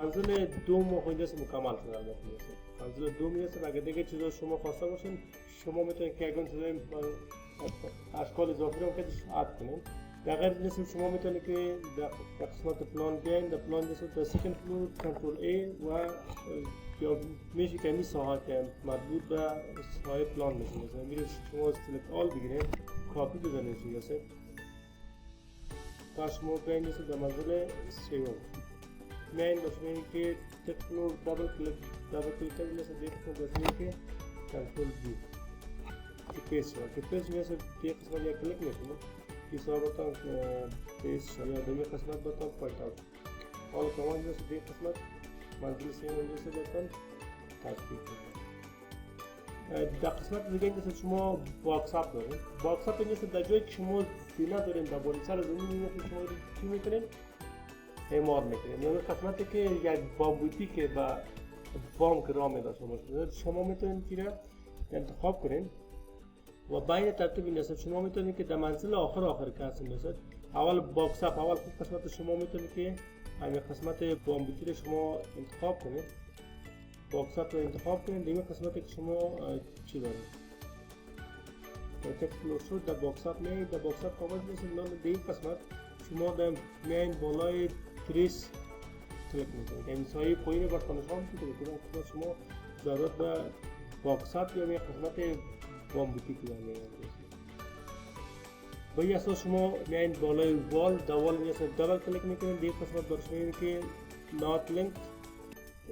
منزل دوم و اینجاست مکمل شده البته میشه. منزل دوم میشه و اگه دیگه چیزا شما خواسته باشین شما میتونید که اگه چیزای اشکال اضافی رو که اد کنین. در غیر از این شما میتونید که در قسمت پلان بیاین، در پلان جسد در سکند فلور کنترل ای و یا میشه که این ساحه که مربوط به ساحه پلان میشه. مثلا میرید شما سلکت آل بگیرید، کاپی بزنید میشه. تا شما بیاین جسد در منزل سیوم. میاین باشین که سکند فلور دبل کلیک کنید مثلا دیگه باشین که کنترل بی. پیس که پیس میشه دیگه قسمت یک کلیک میکنه. तीसरा button page या दमी किस्मत बटन पॉइंट आउट और कमांड में से देख किस्मत मंजिल से मंजिल से बटन tasbih در قسمت دیگه اینجا شما واکساپ دارید. واکساپ اینجا در جایی که شما دینا دارین در بالا سر زمین اینجا شما چی میکنین؟ اعمار میکنین. یعنی قسمتی که یک بامبوتی که با بام که راه میده شما میتونین که انتخاب کنین و بین ترتیب این است. شما میتونید که در منزل آخر که هستین مثلا اول باکس اپ اول خود قسمت شما میتونید که همین قسمت بامبوتی رو شما انتخاب کنید. باکس اپ رو انتخاب کنید. دیگه قسمتی که شما چی دارید تک فلور شد در باکس اپ میایید. در باکس اپ کاغذ میشه نام دیگه قسمت شما در میایین بالای تریس کلیک میکنید. یعنی سایه پایین بر نشان میده که شما ضرورت به باکس اپ یا قسمت بامبوتی که دارید. با این اساس شما میایین بالای وال در وال میشه دبل کلیک میکنید. دیگه قسمت برشون که نات لینک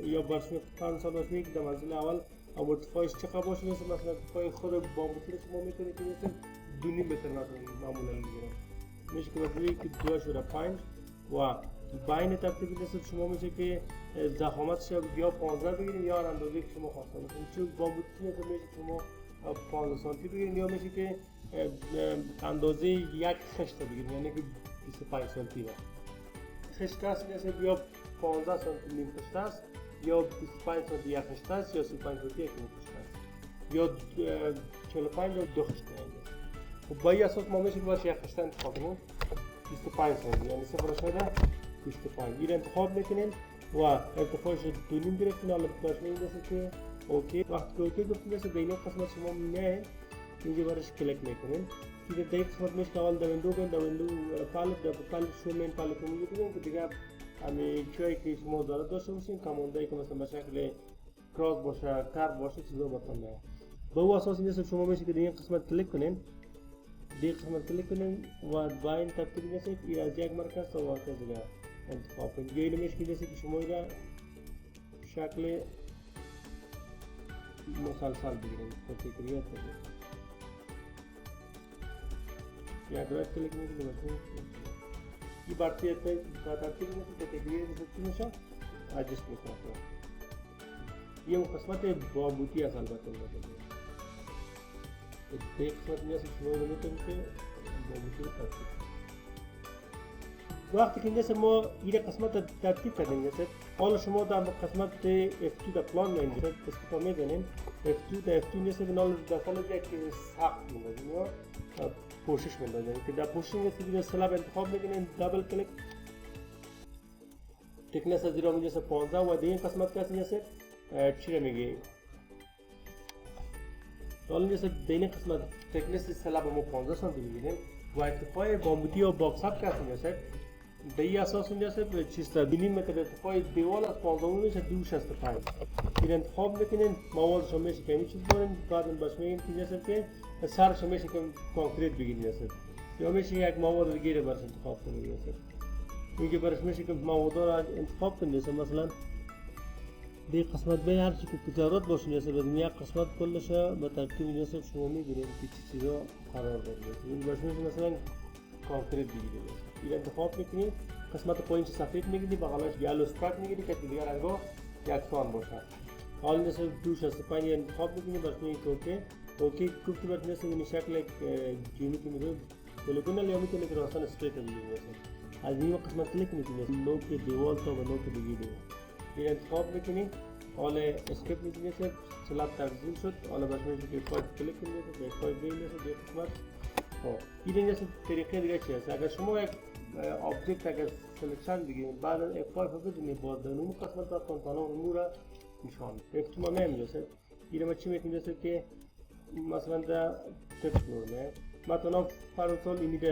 یا برشون کانسل برشون که در منزل اول ارتفاعش چقدر باشه مثلا ارتفاع خود بامبوتی رو شما میتونید که مثلا 2.5 متر معمولا میگیره میشه که مثلا که 2.5 و بین ترتیب نیست شما میشه که ضخامتش یا 15 بگیرید یا اندازه‌ای که شما خواسته باشید. چون بامبوتی مثلا میشه شما 15 سانتی بگیرید یا میشه که اندازه یک خشت بگیرید یعنی که 25 سانتی خشت است مثلا یا 15 سانتی نیم خشت است یا 25 سانتی یک خشت است یا 35 سانتی یک نیم خشت است یا 45 یا دو خشت است. خب با این اساس ما میشه که باشه یک خشت انتخاب کنیم 25 سانتی یعنی 0.25 این انتخاب میکنیم و ارتفاعش 2.5 گرفتین. حالا باشه این دسته که اوکی وقتی که اوکی گفتیم مثل بین قسمت شما میایین اینجا برش کلیک میکنین که در این قسمت میشه که اول در ویندو بین در ویندو پالت شو مین پالت رو میگیرین که دیگه همه چیزایی که شما دارد داشته باشین کاماندایی که مثلا به شکل کراس باشه کرب باشه چیزا بطن میاد. به او اساس این شما میشه که در این قسمت کلیک کنین دیگه قسمت کلیک کنین و با این ترتیب میشه که از یک مرکز تا مرکز دیگه انتخاب کنین. دیگه میشه که جیسے که شما ایرا شکل مسلسل بگیرین کاتگوریات بگیرین یا دوست کلیک میکنید مثلا این بارتی تا ترتیب میشه کاتگوری مثلا چی میشه ادجست میکنه. یه اون قسمت بامبوتی است البته دیگه قسمت میشه شما رو میتونید که بامبوتی رو ترتیب وقتی که اینجا ما این قسمت ترتیب کردیم حالا شما در قسمت F2 در پلان می‌اینید استفاده می‌کنید F2 در F2 نیست که نال داخل یک سقف می‌ذاریم یا پوشش می‌دازیم که در پوشش می‌سید سلاب انتخاب می‌کنید دبل کلیک تکنس از 0.15 و دیگه قسمت کسی نیست چی رو میگه حالا نیست دیگه قسمت تکنس سلاب ما 15 سانتی می‌گیریم و ارتفاع بامبوتی یا باکس اپ کسی نیست به این اساس اینجا سه چیز میلیمتر ارتفاع دیوار از 15 میشه 265 این انتخاب میکنین موادش میشه که این چیز دارین بعد باش میگین که اینجا که سرش میشه که کانکریت بگیرید مثلا یا میشه یک مواد دیگه رو برش انتخاب کنید مثلا میگه برش میشه که مواد رو انتخاب کنید مثلا به قسمت به هر چی که ضرورت باشه مثلا بدون یک قسمت کلش به ترتیب اینجا شما میبینید که چه چیزا قرار داره این باش میشه مثلا کانکریت بگیرید این انتخاب میکنید قسمت پایین سفید میگیرید بغلش یلو استراک میگیرید که دیگه رنگا یکسان باشه. حالا مثلا 265 انتخاب میکنید بس میگید اوکی گفت بعد مثلا این شکل جیومتری میده پلیگونال یا میتونه که راستن استریت بگیرید مثلا از این قسمت کلیک میکنید نوک دیوال تا به نوک دیگه این انتخاب میکنید حالا اسکیپ میکنید سلاب تنظیم شد حالا بس میشه که فایل کلیک کنید به فایل بگیرید به قسمت این طریقه دیگه چی است. اگر شما یک آبجکت اگر سلکشن بگیریم بعد F5 رو بدونیم باز در اون قسمت باید کنترل رو را نشان F2 ما نمیرسه دیگه ما چی میکنیم که مثلا در تکست نورمه مثلا فرضاً اینیده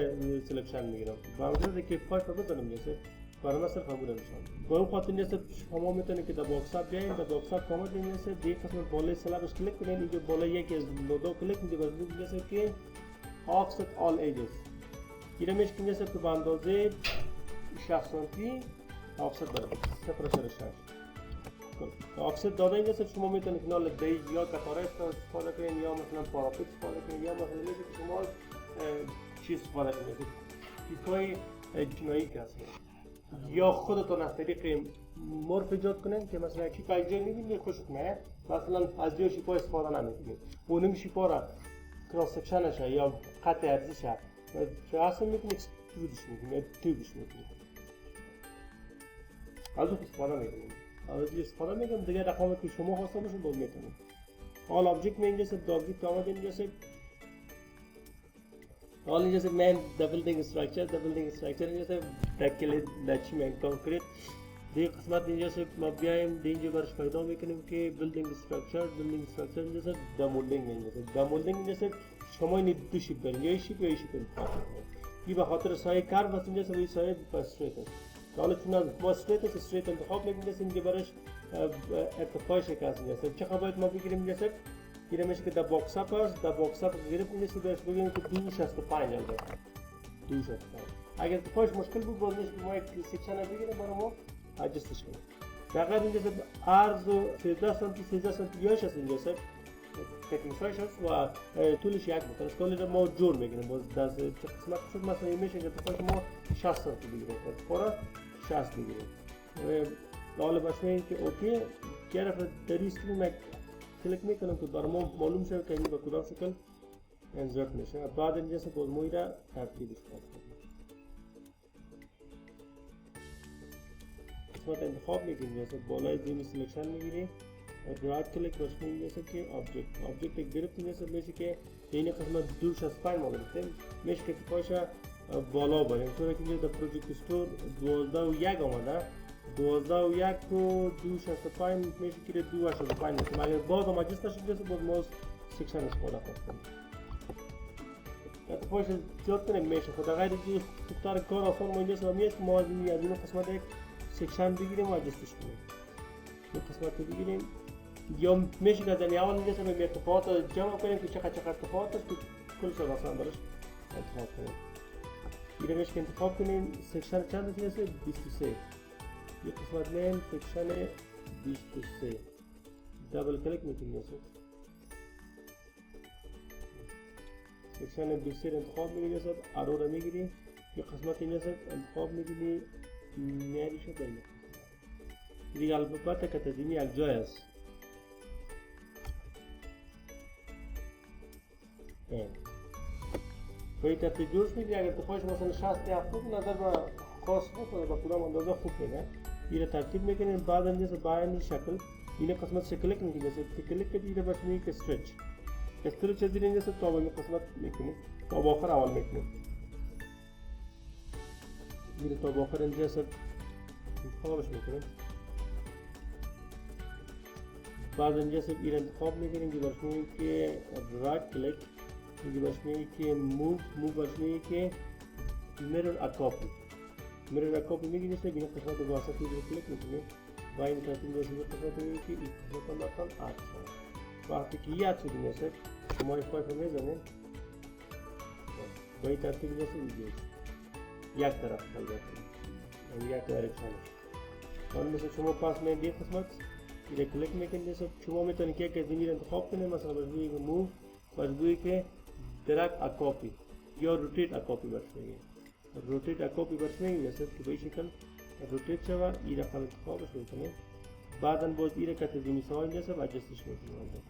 سلکشن میگیرم با وجود که F5 رو بدونم میرسه برای مثلا خبر نمیشم با اون خاطر نیست شما میتونید که در باکس اپ بیاین در باکس اپ کامل میرسه دیگه قسمت بالای سلبش کلیک کنین اینجا بالای یکی از نودا کلیک میده باز میرسه که offset all edges اینو میشه میرسه که به اندازه 60 سانتی offset داره 0.6 offset داده اینجا شما میتونید کنال بیج یا قطاره استفاده کنین یا مثلا پاراپت استفاده کنین یا مثلا میشه که شما چیز استفاده کنید پیکای جنایی که هست یا خودتون از طریق مورف ایجاد کنین که مثلا شیپا اینجا میبینید خوشت میاد مثلا از یه شیپا استفاده نمیکنید اونم شیپا را کراس سکشنش یا قطع ارزش چه اصلا میکنید اکسترودش میکنید تیوبش میکنید از اون استفاده میکنید از این استفاده میکنم دیگه رقمی که شما خواسته باشید باید میکنید حال آبجکت میں اینجا سے آبجکت آمد اینجا سے حال اینجا سے مین بلڈنگ اسٹرکچر اینجا سے تکل لچمنٹ کانکریٹ دیگه قسمت اینجا سے ما بیایم اینجا برش پیدا میکنیم که بلڈنگ استرکچر اینجا سے دمولدینگ اینجا سے دمولدینگ اینجا سے شما این دو شیپ دارین یا شیپ انتخاب کنید این به خاطر سایه کار بس اینجا سے سایه استریت است حالا چون از ما استریت انتخاب میکنیم اینجا برش ارتفاعش کاست اینجا سے چه باید ما بگیریم اینجا سے اینجا میشه که در باکس اپ است در باکس اپ گرفت اینجا سے برش بگیریم که 265 البته 265 اگر ارتفاعش مشکل بود باز میشه که ما یک سیکشن بگیریم برای ما adjustش کنیم دقیقا اینجا سے عرض 13 سانتی یاش است اینجا سے تکنیکایش هست و طولش یک متر است کلی ما جور میگیریم باز در قسمت شد مثلا این میشه که ارتفاعش ما 60 سانتی بگیریم ارتفاع 60 بگیریم حالا باشه این که اوکی که رفت در این اسکرین کلیک میکنم که برای ما معلوم شد که این با کدام شکل انزرت میشه بعد اینجا سے باز ما را ترتیبش کنیم قسمت انتخاب میکنیم جیسے بالای زمین سلیکشن میگیریم رایت کلیک باشه اینجا که آبجکت گرفتیم جیسے میشه که این قسمت 265 ما گرفتیم میشه که ارتفاعش بالا بریم چون که اینجا در پروژکت استور 12 و 1 آمده 12 و 1 و 265 میشه که 285 میشه اگر باز هم اجست نشد جیسے باز ما سیکشن استفاده کنیم ارتفاعش زیاد کنیم میشه خود غیر دیگه خودتر کار آسان ما اینجا سلامیه که ما از این قسمت یک سیکشن بگیریم و اجستش کنیم این قسمت رو بگیریم یا میشه که در اول اینجا سه ارتفاعات جمع کنیم که چقدر ارتفاعات است که کلش رو مثلا برش انتخاب کنیم اینو میشه که انتخاب کنیم سیکشن چند است اینجا 23 یک قسمت مین سیکشن 23 دبل کلیک میکنیم اینجا سیکشن 23 انتخاب میگیریم اینجا ارو رو میگیریم یک قسمت اینجا انتخاب میگیریم میاری شد اینجا دیگه البته که تزیینی یک جای است به این ترتیب جورش میگیری اگر ارتفاعش مثلا 60 70 نظر به خاص بود با کدام اندازه خوب میگه این ترتیب میکنیم بعد اینجا با این شکل این قسمت سے کلیک میکنیم جیسے کلیک کردی اینجا باشه میگه که استرچ از اینجا سے تا به قسمت میکنیم تا با آخر اول میکنیم این تا با آخر اینجا سے انتخابش میکنیم بعد اینجا سے این انتخاب میکنیم که باشه میگه که رایت کلیک اینجا باشه میگه که موو باشه میگه که mirror a copy میگیم که این قسمت رو واسه رو کلیک میکنیم و این ترتیب جیسے قسمت میگه که این قسمت مثلا آت وقتی که یاد شد میشه شما این فایل رو میزنید و این ترتیب جیسے میگه یک طرف البته یک دایرکشن حالا مثلا شما پاس میں دیگه قسمت این کلیک میکنید جیسے شما میتونید که یک زمین انتخاب کنید مثلا بجوی که موو بجوی که درگ ا کاپی یا روتیت ا کاپی برشمیگه روتیت ا کاپی برشمیگه جیسے که به این شکل روتیت شود این را انتخابش میکنید بعدا باز این را که تزیینی سوال جیسے اجستش میکنید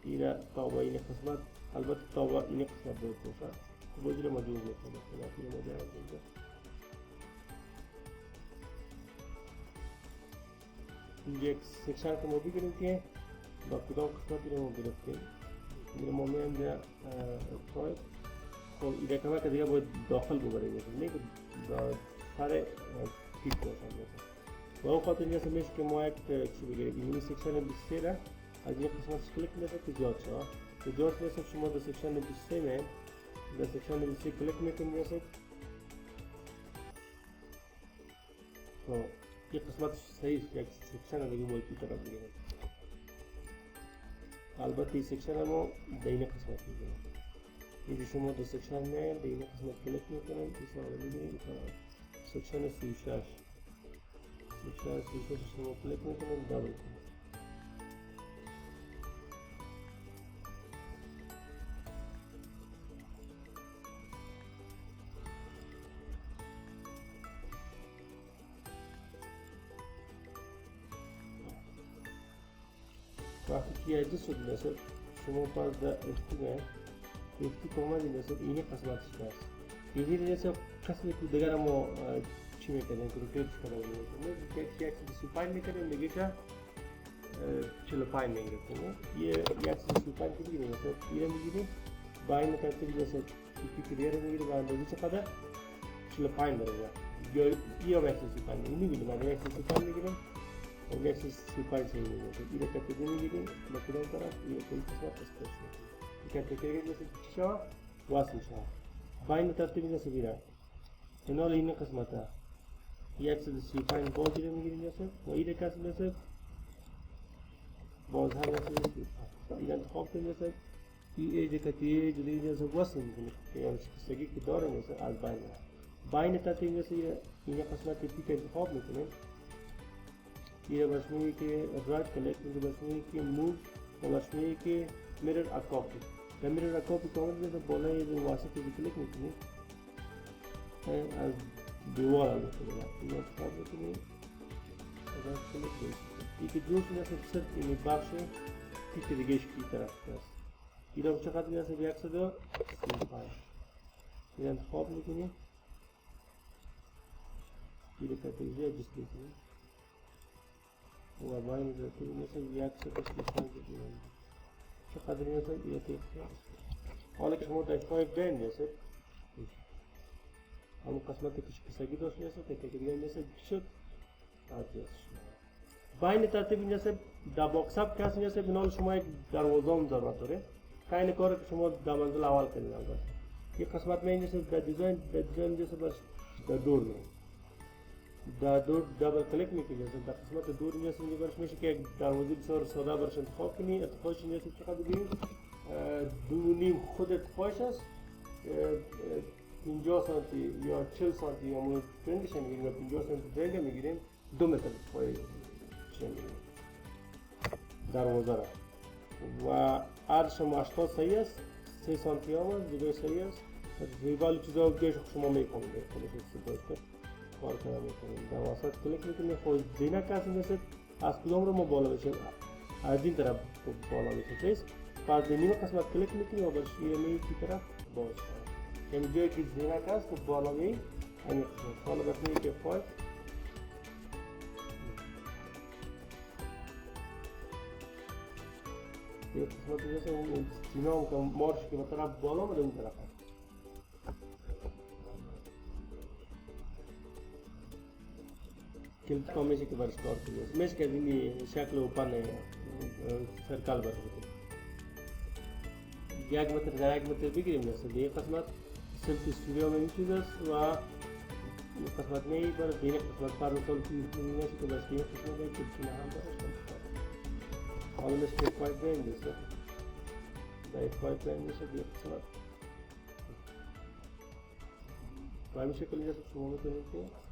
این را تا با این قسمت البته تا با این قسمت باید باشه باز را مجبور میکنید اینجا یک سیکشن که ما بگیریم که با کدام قسمتی رو ما گرفتیم این ما میام در فایل خب این رقمه که دیگه باید داخل ببریم نه که سر پیک باشن مثلا و اون خاطر اینجاست میشه که ما یک چی بگیریم این سکشن 23 را از این قسمتش کلیک میکنید که جات شد که جات میشه شما در سکشن 23 می در سکشن 23 کلیک میکنید مثلا تو این قسمتش صحیح یک سکشن دیگه باید پیک را بگیریم البته این سکشن ما در این قسمت میگیریم اینجا شما در سکشن می در این قسمت کلیک میکنید این سوال میگیریم سکشن 36 شما کلیک میکنید دابل کنید وقتی که ادجست شد مثلا شما باز در افتی که اومدید مثلا این قسمتش هست اینجوری مثلا قسمی که دیگر ما چی میکنیم که روکیتش کنیم یک 35 میکنیم دیگه که 45 میگیریم یه 35 که میگیریم مثلا ایره میگیریم با این ترتیب مثلا پیکی دیگه میگیریم و اندازه چقدر 45 درجه یا 135 میگیریم بعد 135 میگیریم و 135 میگیریم ایره ترتیب میگیریم با کدام طرف یه کل قسمت استرس میکنیم که ترتیب مثلا چی شد واسه شد با این ترتیب مثلا بیره کنال این قسمت ها 135 باز ایره میگیریم مثلا و ایره کسی مثلا باز هم مثلا این انتخاب کنیم مثلا این ایجه کتیه جدید مثلا واسه میکنیم که یعنی شکستگی که داره مثلا از بین بین ترتیب مثلا این قسمت پیک انتخاب میکنیم ایره باش میگه که رایت کلیک میگه باش میگه که موو و باش میگه که میرر اکاپی در میرر اکاپی که آمد مثلا بالای این واسه که کلیک میکنیم از دیوار هم میکنیم این انتخاب میکنیم رایت کلیک میکنیم این که جوش مثلا صرف این بخش پیک دیگهش کی طرف هست ایره با چقدر مثلا 135 این انتخاب میکنیم ایره کاتگوری ادجست میکنیم و باید میگه مثلا 135 بگیریم چقدر مثلا ایره پیک حالا که شما در پایپ بین میسید همون قسمت کشکسگی داشت میسید که دیگه میسید شد ادجست شد باید ترتیب میسید در باکس اپ کسی میسید بنال شما یک دروازه هم ضرورت داره که این کار که شما در منزل اول کنید یک قسمت می میسید در دیزاین میسید بس در دور میسید در دور دبل کلیک میکنید در قسمت دور میسید برش میشه که دروازه بسیار ساده برش انتخاب کنید ارتفاعش میسید چقدر بگیرید 2.5 خود ارتفاعش هست 50 سانتی یا 40 سانتی یا مورد فرنگش میگیریم یا 50 سانتی فرنگ میگیریم 2 متر ارتفاعی دروازه را و عرض شما 80 صحیح است 3 سانتی هم است جلوی صحیح است ریوال چیزا گیش شما میکنید خودش استفاده کار کنم میکنیم در واسط کلیک میکنیم خود زینه کسی میسید از کدام رو ما بالا بشیم از این طرف بالا بشیم چیز پس در نیم قسمت کلیک میکنیم و برش ایره میگه کی طرف باز شد یعنی جایی که زینه کسی تو بالا میگه همین قسمت حالا برش میگه که فایل یه قسمت جیسه اون زینه هم که مارش که به طرف بالا بده اون طرف هست کلید کام میشه که برش کار کنید میشه که این شکل اوپن سرکل برش بکنید 1 متر در 1 متر بگیریم مثلا یک قسمت سلف استودیو میں چیز است و این قسمت می بر دین قسمت پر مثال میشه که برش این قسمت ہے که چینا هم برش حالا میشه که پایپ بین میشه در پایپ بین میشه یک قسمت و همین شکل جیسے شما میتونید که